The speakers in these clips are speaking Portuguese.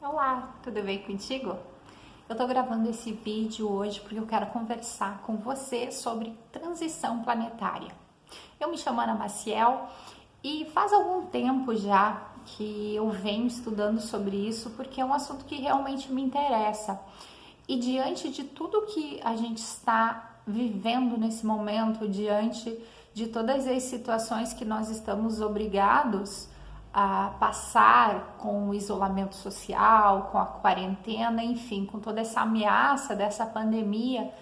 Olá, tudo bem contigo? Eu tô gravando esse vídeo hoje porque eu quero conversar com você sobre transição planetária. Eu me chamo Ana Maciel e faz algum tempo já que eu venho estudando sobre isso porque é um assunto que realmente me interessa. E diante de tudo que a gente está vivendo nesse momento, diante de todas as situações que nós estamos obrigados a passar com o isolamento social, com a quarentena, enfim, com toda essa ameaça dessa pandemia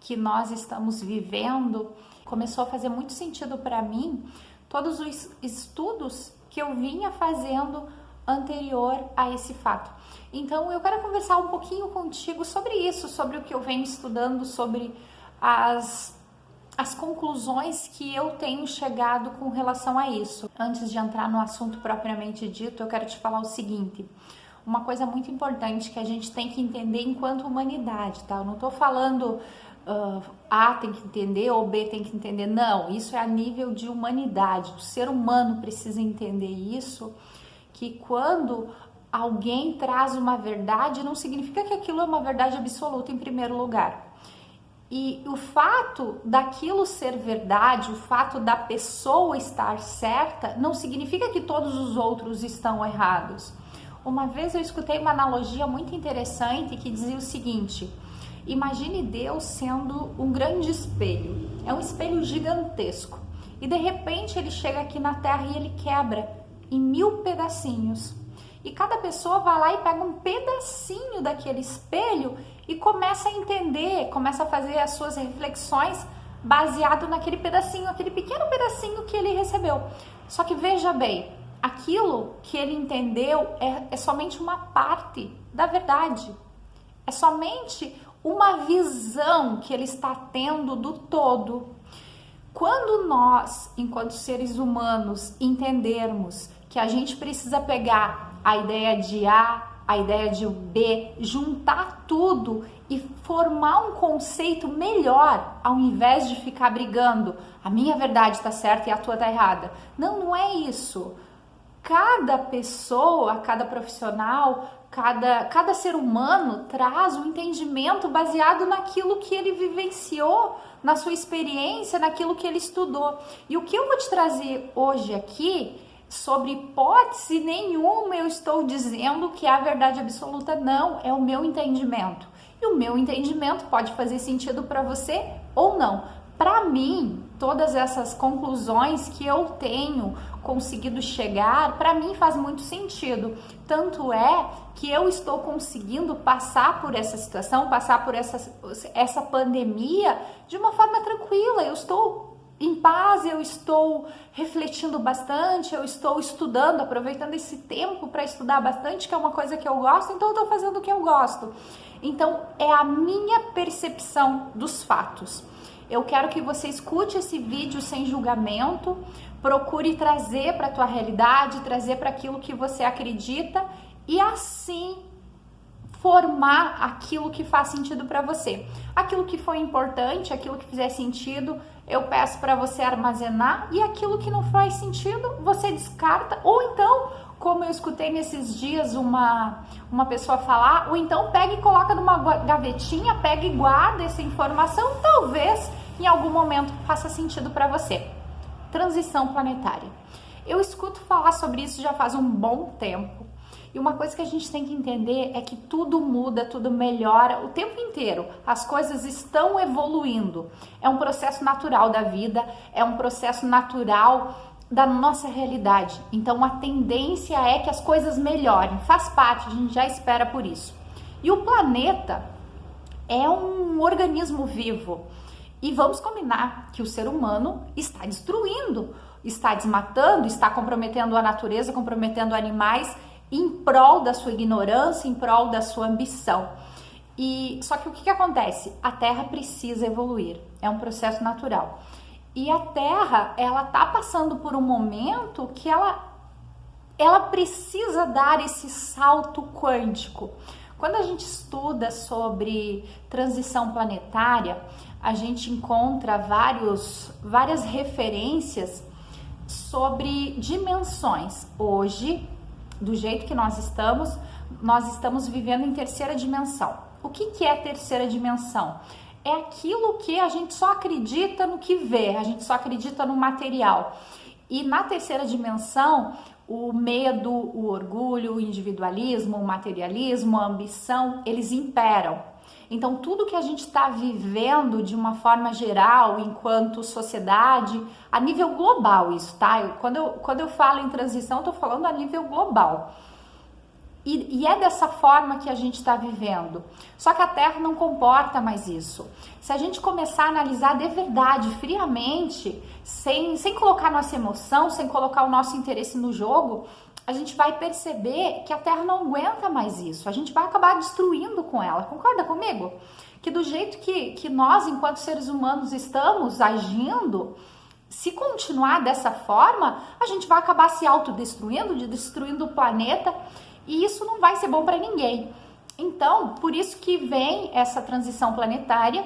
que nós estamos vivendo, começou a fazer muito sentido para mim todos os estudos que eu vinha fazendo anterior a esse fato. Então eu quero conversar um pouquinho contigo sobre isso, sobre o que eu venho estudando, sobre as conclusões que eu tenho chegado com relação a isso. Antes de entrar no assunto propriamente dito, eu quero te falar o seguinte: uma coisa muito importante que a gente tem que entender enquanto humanidade, tá? Eu não tô falando A tem que entender ou B tem que entender, não. Isso é a nível de humanidade. O ser humano precisa entender isso, que quando alguém traz uma verdade, não significa que aquilo é uma verdade absoluta em primeiro lugar. E o fato daquilo ser verdade, o fato da pessoa estar certa, não significa que todos os outros estão errados. Uma vez eu escutei uma analogia muito interessante que dizia o seguinte: imagine Deus sendo um grande espelho, é um espelho gigantesco, e de repente ele chega aqui na Terra e ele quebra em 1000 pedacinhos. E cada pessoa vai lá e pega um pedacinho daquele espelho e começa a entender, começa a fazer as suas reflexões baseado naquele pedacinho, aquele pequeno pedacinho que ele recebeu. Só que veja bem, aquilo que ele entendeu é somente uma parte da verdade. É somente uma visão que ele está tendo do todo. Quando nós, enquanto seres humanos, entendermos que a gente precisa pegar a ideia de A ideia de B, juntar tudo e formar um conceito melhor, ao invés de ficar brigando, a minha verdade está certa e a tua está errada. Não, não é isso. Cada pessoa, cada profissional, cada ser humano traz um entendimento baseado naquilo que ele vivenciou, na sua experiência, naquilo que ele estudou. E o que eu vou te trazer hoje aqui, sobre hipótese nenhuma eu estou dizendo que é a verdade absoluta, não, é o meu entendimento. E o meu entendimento pode fazer sentido para você ou não. Para mim, todas essas conclusões que eu tenho conseguido chegar, para mim faz muito sentido. Tanto é que eu estou conseguindo passar por essa situação, passar por essa pandemia de uma forma tranquila. Eu estou em paz, eu estou refletindo bastante, eu estou estudando, aproveitando esse tempo para estudar bastante, que é uma coisa que eu gosto, então eu estou fazendo o que eu gosto. Então, é a minha percepção dos fatos. Eu quero que você escute esse vídeo sem julgamento, procure trazer para a tua realidade, trazer para aquilo que você acredita e assim formar aquilo que faz sentido para você. Aquilo que foi importante, aquilo que fizer sentido, eu peço para você armazenar, e aquilo que não faz sentido, você descarta, ou então, como eu escutei nesses dias uma pessoa falar, ou então pega e coloca numa gavetinha, pega e guarda essa informação, talvez em algum momento faça sentido para você. Transição planetária. Eu escuto falar sobre isso já faz um bom tempo. E uma coisa que a gente tem que entender é que tudo muda, tudo melhora o tempo inteiro. As coisas estão evoluindo. É um processo natural da vida, é um processo natural da nossa realidade. Então a tendência é que as coisas melhorem, faz parte, a gente já espera por isso. E o planeta é um organismo vivo. E vamos combinar que o ser humano está destruindo, está desmatando, está comprometendo a natureza, comprometendo animais, em prol da sua ignorância, em prol da sua ambição. E só que o que acontece? A Terra precisa evoluir, é um processo natural. E a Terra, ela tá passando por um momento que ela precisa dar esse salto quântico. Quando a gente estuda sobre transição planetária, a gente encontra várias referências sobre dimensões. Hoje, do jeito que nós estamos vivendo em terceira dimensão. O que é terceira dimensão? É aquilo que a gente só acredita no que vê, a gente só acredita no material. E na terceira dimensão, o medo, o orgulho, o individualismo, o materialismo, a ambição, eles imperam. Então, tudo que a gente está vivendo de uma forma geral, enquanto sociedade, a nível global isso, tá? Quando eu falo em transição, eu tô falando a nível global. E é dessa forma que a gente está vivendo. Só que a Terra não comporta mais isso. Se a gente começar a analisar de verdade, friamente, sem colocar nossa emoção, sem colocar o nosso interesse no jogo, a gente vai perceber que a Terra não aguenta mais isso. A gente vai acabar destruindo com ela. Concorda comigo? Que do jeito que nós, enquanto seres humanos, estamos agindo, se continuar dessa forma, a gente vai acabar se autodestruindo, destruindo o planeta. E isso não vai ser bom para ninguém. Então, por isso que vem essa transição planetária,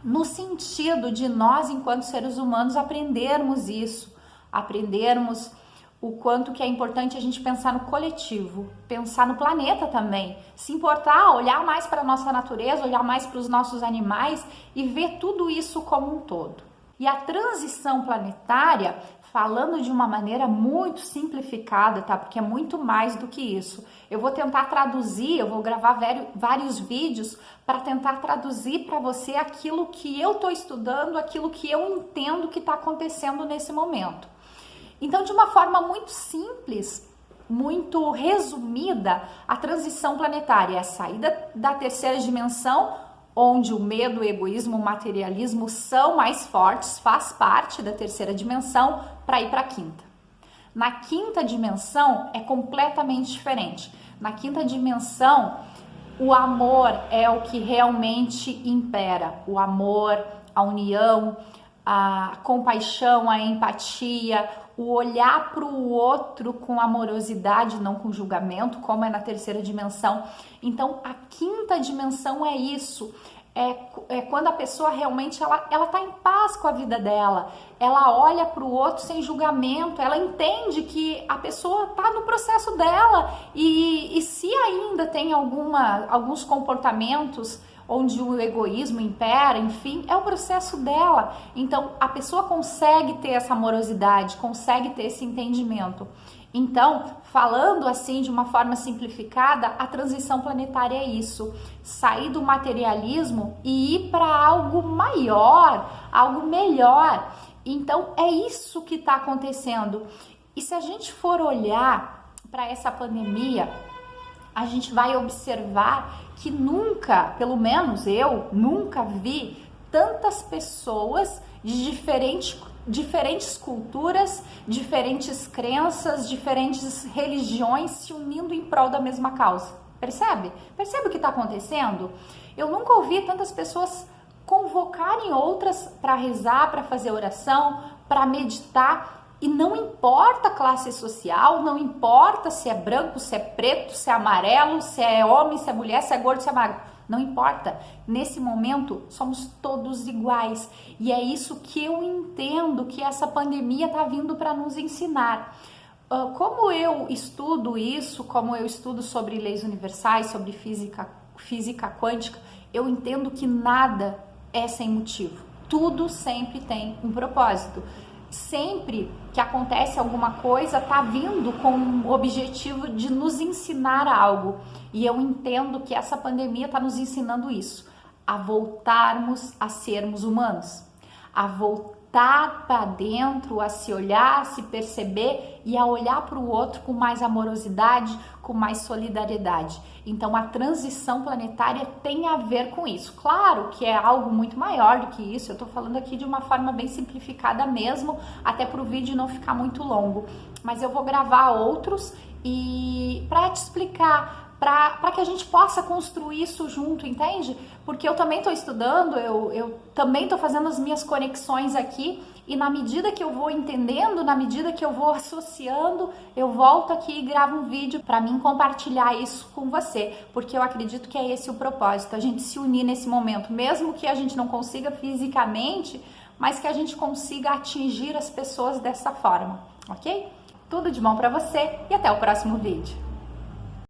no sentido de nós, enquanto seres humanos, aprendermos isso, aprendermos o quanto que é importante a gente pensar no coletivo, pensar no planeta também, se importar, olhar mais para a nossa natureza, olhar mais para os nossos animais e ver tudo isso como um todo. E a transição planetária, falando de uma maneira muito simplificada, tá? Porque é muito mais do que isso. Eu vou tentar traduzir, eu vou gravar vários vídeos para tentar traduzir para você aquilo que eu estou estudando, aquilo que eu entendo que está acontecendo nesse momento. Então, de uma forma muito simples, muito resumida, a transição planetária é a saída da terceira dimensão, onde o medo, o egoísmo, o materialismo são mais fortes, faz parte da terceira dimensão, para ir para a quinta. Na quinta dimensão é completamente diferente. Na quinta dimensão, o amor é o que realmente impera. O amor, a união, a compaixão, a empatia, o olhar para o outro com amorosidade, não com julgamento, como é na terceira dimensão. Então, a quinta dimensão é isso. É quando a pessoa realmente ela tá em paz com a vida dela. Ela olha para o outro sem julgamento. Ela entende que a pessoa tá no processo dela. E se ainda tem alguns comportamentos onde o egoísmo impera, enfim, é o processo dela. Então, a pessoa consegue ter essa amorosidade, consegue ter esse entendimento. Então, falando assim de uma forma simplificada, a transição planetária é isso: sair do materialismo e ir para algo maior, algo melhor. Então, é isso que está acontecendo. E se a gente for olhar para essa pandemia, a gente vai observar que nunca, pelo menos eu, nunca vi tantas pessoas de diferentes culturas, diferentes crenças, diferentes religiões se unindo em prol da mesma causa. Percebe? Percebe o que está acontecendo? Eu nunca ouvi tantas pessoas convocarem outras para rezar, para fazer oração, para meditar. E não importa a classe social, não importa se é branco, se é preto, se é amarelo, se é homem, se é mulher, se é gordo, se é magro. Não importa. Nesse momento, somos todos iguais. E é isso que eu entendo que essa pandemia está vindo para nos ensinar. Como eu estudo isso, como eu estudo sobre leis universais, sobre física quântica, eu entendo que nada é sem motivo. Tudo sempre tem um propósito. Sempre que acontece alguma coisa, tá vindo com o objetivo de nos ensinar algo. E eu entendo que essa pandemia está nos ensinando isso, a voltarmos a sermos humanos, a voltar para dentro, a se olhar, a se perceber e a olhar para o outro com mais amorosidade, com mais solidariedade. Então, a transição planetária tem a ver com isso. Claro que é algo muito maior do que isso, eu estou falando aqui de uma forma bem simplificada mesmo, até para o vídeo não ficar muito longo. Mas eu vou gravar outros e para te explicar, para que a gente possa construir isso junto, entende? Porque eu também estou estudando, eu também estou fazendo as minhas conexões aqui, e na medida que eu vou entendendo, na medida que eu vou associando, eu volto aqui e gravo um vídeo para mim compartilhar isso com você, porque eu acredito que é esse o propósito, a gente se unir nesse momento, mesmo que a gente não consiga fisicamente, mas que a gente consiga atingir as pessoas dessa forma, ok? Tudo de bom para você e até o próximo vídeo.